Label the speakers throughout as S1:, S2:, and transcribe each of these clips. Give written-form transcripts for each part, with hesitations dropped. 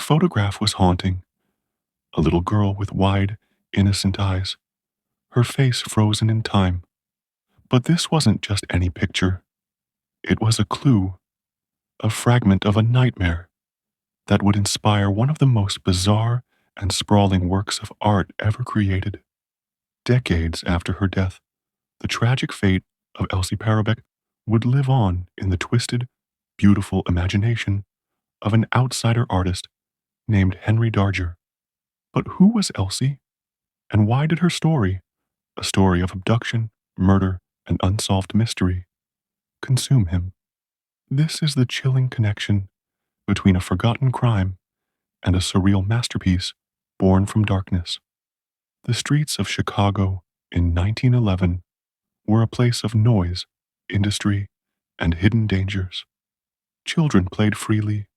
S1: photograph was haunting. A little girl with wide, innocent eyes, her face frozen in time. But this wasn't just any picture. It was a clue, a fragment of a nightmare that would inspire one of the most bizarre and sprawling works of art ever created. Decades after her death, the tragic fate of Elsie Paroubek would live on in the twisted, beautiful imagination of an outsider artist named Henry Darger. But who was Elsie, and why did her story, a story of abduction, murder, and unsolved mystery, consume him? This is the chilling connection between a forgotten crime and a surreal masterpiece born from darkness. The streets of Chicago in 1911 were a place of noise, industry, and hidden dangers. Children played freely,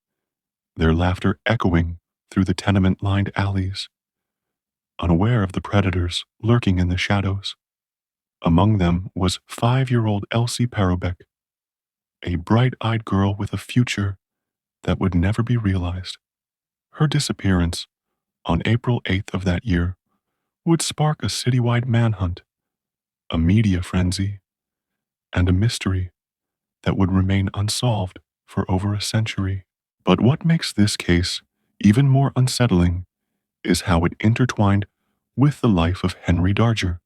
S1: their laughter echoing through the tenement-lined alleys, unaware of the predators lurking in the shadows. Among them was 5-year-old Elsie Paroubek, a bright-eyed girl with a future that would never be realized. Her disappearance on April 8th of that year would spark a citywide manhunt, a media frenzy, and a mystery that would remain unsolved for over a century. But what makes this case even more unsettling is how it intertwined with the life of Henry Darger,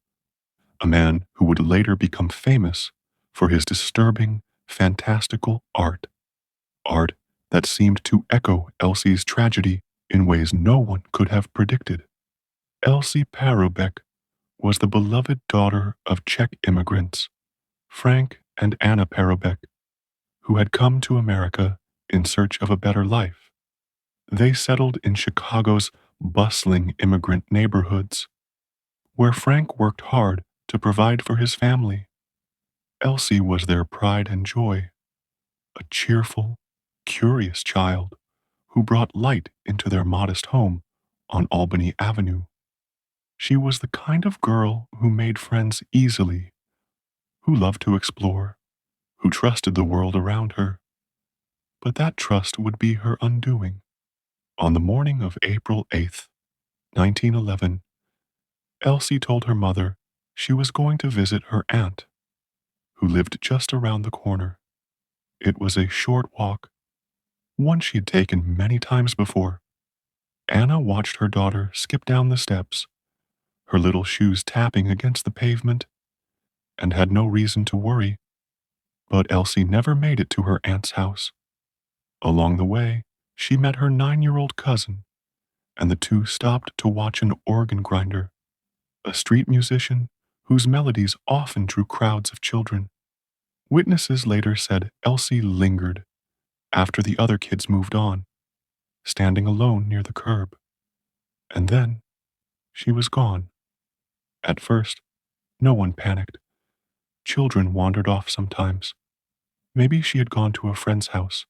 S1: a man who would later become famous for his disturbing, fantastical art. Art that seemed to echo Elsie's tragedy in ways no one could have predicted. Elsie Paroubek was the beloved daughter of Czech immigrants, Frank and Anna Paroubek, who had come to America in search of a better life. They settled in Chicago's bustling immigrant neighborhoods, where Frank worked hard to provide for his family. Elsie was their pride and joy, a cheerful, curious child who brought light into their modest home on Albany Avenue. She was the kind of girl who made friends easily, who loved to explore, who trusted the world around her. But that trust would be her undoing. On the morning of April 8th, 1911, Elsie told her mother she was going to visit her aunt, who lived just around the corner. It was a short walk, one she had taken many times before. Anna watched her daughter skip down the steps, her little shoes tapping against the pavement, and had no reason to worry. But Elsie never made it to her aunt's house. Along the way, she met her 9-year-old cousin, and the two stopped to watch an organ grinder, a street musician whose melodies often drew crowds of children. Witnesses later said Elsie lingered after the other kids moved on, standing alone near the curb. And then she was gone. At first, no one panicked. Children wandered off sometimes. Maybe she had gone to a friend's house.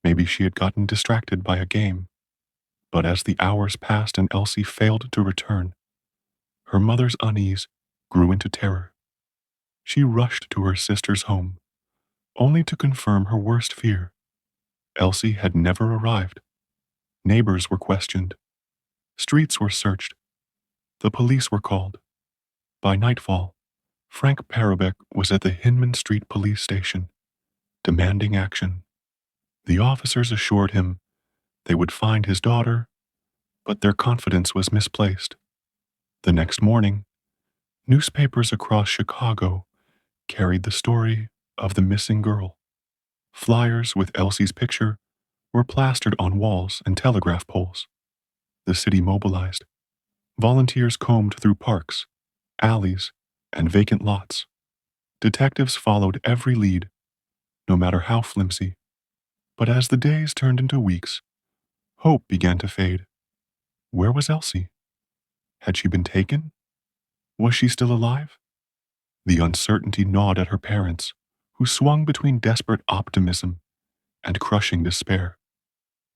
S1: Maybe she had gotten distracted by a game. But as the hours passed and Elsie failed to return, her mother's unease grew into terror. She rushed to her sister's home, only to confirm her worst fear. Elsie had never arrived. Neighbors were questioned. Streets were searched. The police were called. By nightfall, Frank Paroubek was at the Hinman Street police station, demanding action. The officers assured him they would find his daughter, but their confidence was misplaced. The next morning, newspapers across Chicago carried the story of the missing girl. Flyers with Elsie's picture were plastered on walls and telegraph poles. The city mobilized. Volunteers combed through parks, alleys, and vacant lots. Detectives followed every lead, no matter how flimsy. But as the days turned into weeks, hope began to fade. Where was Elsie? Had she been taken? Was she still alive? The uncertainty gnawed at her parents, who swung between desperate optimism and crushing despair.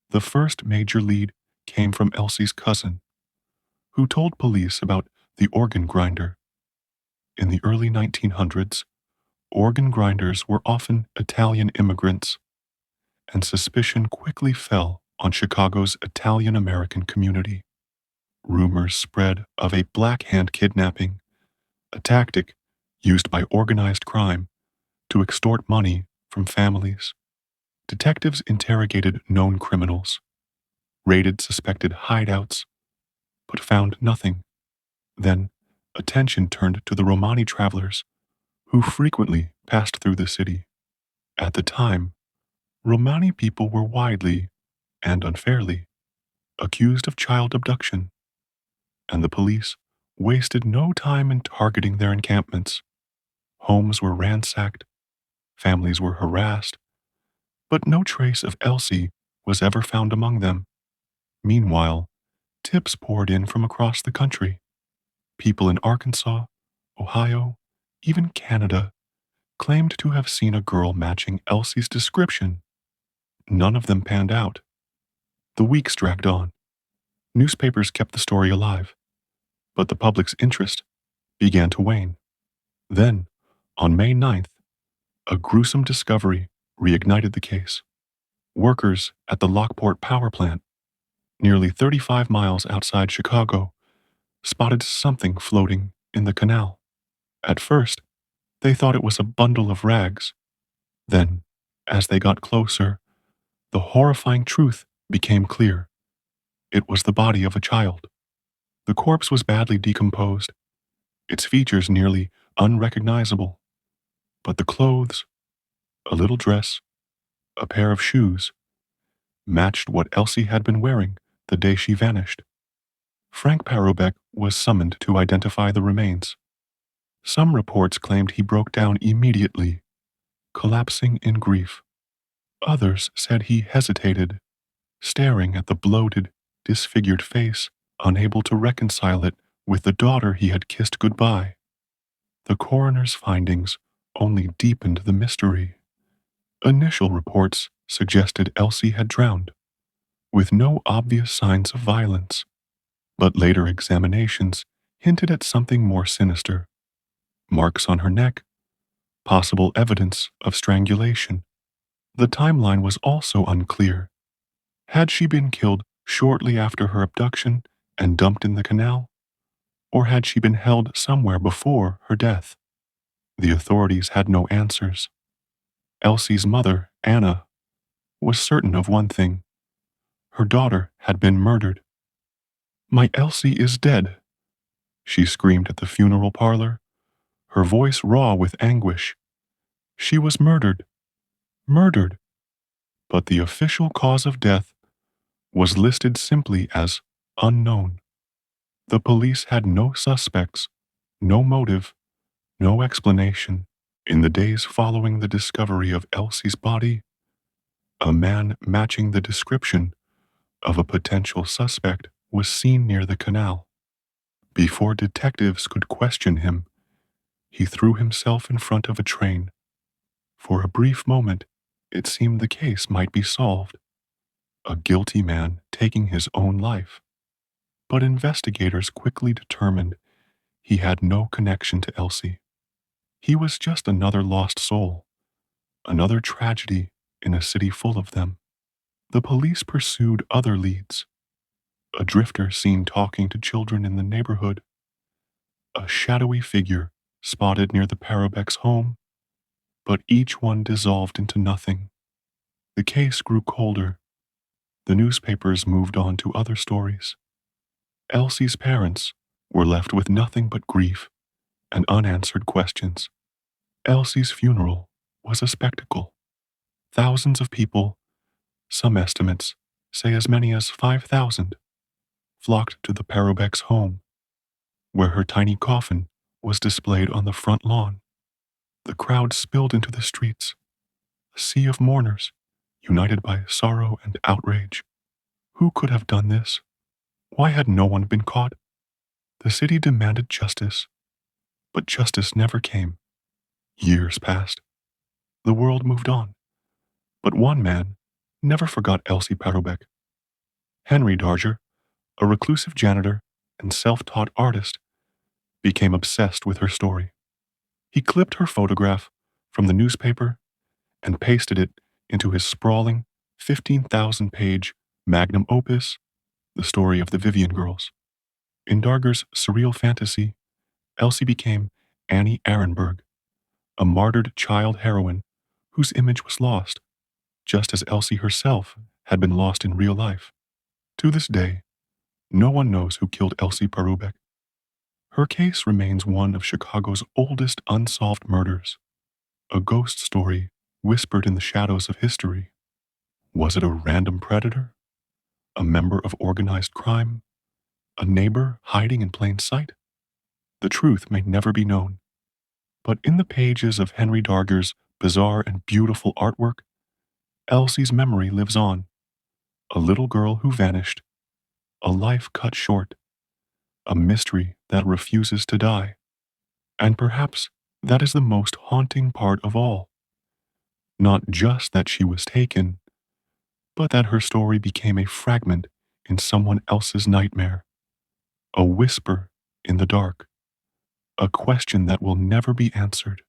S1: The first major lead came from Elsie's cousin, who told police about the organ grinder. In the early 1900s, organ grinders were often Italian immigrants, and suspicion quickly fell on Chicago's Italian-American community. Rumors spread of a Black Hand kidnapping, a tactic used by organized crime to extort money from families. Detectives interrogated known criminals, raided suspected hideouts, but found nothing. Then, attention turned to the Romani travelers who frequently passed through the city. At the time, Romani people were widely, and unfairly, accused of child abduction, and the police wasted no time in targeting their encampments. Homes were ransacked, families were harassed, but no trace of Elsie was ever found among them. Meanwhile, tips poured in from across the country. People in Arkansas, Ohio, even Canada claimed to have seen a girl matching Elsie's description. None of them panned out. The weeks dragged on. Newspapers kept the story alive, but the public's interest began to wane. Then, on May 9th, a gruesome discovery reignited the case. Workers at the Lockport power plant, nearly 35 miles outside Chicago, spotted something floating in the canal. At first, they thought it was a bundle of rags. Then, as they got closer, the horrifying truth became clear. It was the body of a child. The corpse was badly decomposed, its features nearly unrecognizable. But the clothes, a little dress, a pair of shoes, matched what Elsie had been wearing the day she vanished. Frank Paroubek was summoned to identify the remains. Some reports claimed he broke down immediately, collapsing in grief. Others said he hesitated, staring at the bloated, disfigured face, unable to reconcile it with the daughter he had kissed goodbye. The coroner's findings only deepened the mystery. Initial reports suggested Elsie had drowned, with no obvious signs of violence, but later examinations hinted at something more sinister. Marks on her neck, possible evidence of strangulation. The timeline was also unclear. Had she been killed shortly after her abduction and dumped in the canal? Or had she been held somewhere before her death? The authorities had no answers. Elsie's mother, Anna, was certain of one thing. Her daughter had been murdered. "My Elsie is dead," she screamed at the funeral parlor, her voice raw with anguish. She was murdered. Murdered. But the official cause of death was listed simply as unknown. The police had no suspects, no motive, no explanation. In the days following the discovery of Elsie's body, a man matching the description of a potential suspect was seen near the canal. Before detectives could question him, he threw himself in front of a train. For a brief moment, it seemed the case might be solved. A guilty man taking his own life. But investigators quickly determined he had no connection to Elsie. He was just another lost soul, another tragedy in a city full of them. The police pursued other leads. A drifter seen talking to children in the neighborhood. A shadowy figure spotted near the Paroubek's home. But each one dissolved into nothing. The case grew colder. The newspapers moved on to other stories. Elsie's parents were left with nothing but grief and unanswered questions. Elsie's funeral was a spectacle. Thousands of people, some estimates say as many as 5,000, flocked to the Paroubek's home, where her tiny coffin was displayed on the front lawn. The crowd spilled into the streets, a sea of mourners, united by sorrow and outrage. Who could have done this? Why had no one been caught? The city demanded justice, but justice never came. Years passed. The world moved on. But one man never forgot Elsie Paroubek. Henry Darger, a reclusive janitor and self-taught artist, became obsessed with her story. He clipped her photograph from the newspaper and pasted it into his sprawling 15,000-page Magnum opus, the story of the Vivian girls. In Darger's surreal fantasy, Elsie became Annie Arenberg, a martyred child heroine whose image was lost, just as Elsie herself had been lost in real life. To this day, no one knows who killed Elsie Paroubek. Her case remains one of Chicago's oldest unsolved murders, a ghost story whispered in the shadows of history. Was it a random predator? A member of organized crime? A neighbor hiding in plain sight? The truth may never be known. But in the pages of Henry Darger's bizarre and beautiful artwork, Elsie's memory lives on. A little girl who vanished, a life cut short, a mystery that refuses to die. And perhaps that is the most haunting part of all. Not just that she was taken, but that her story became a fragment in someone else's nightmare, a whisper in the dark, a question that will never be answered.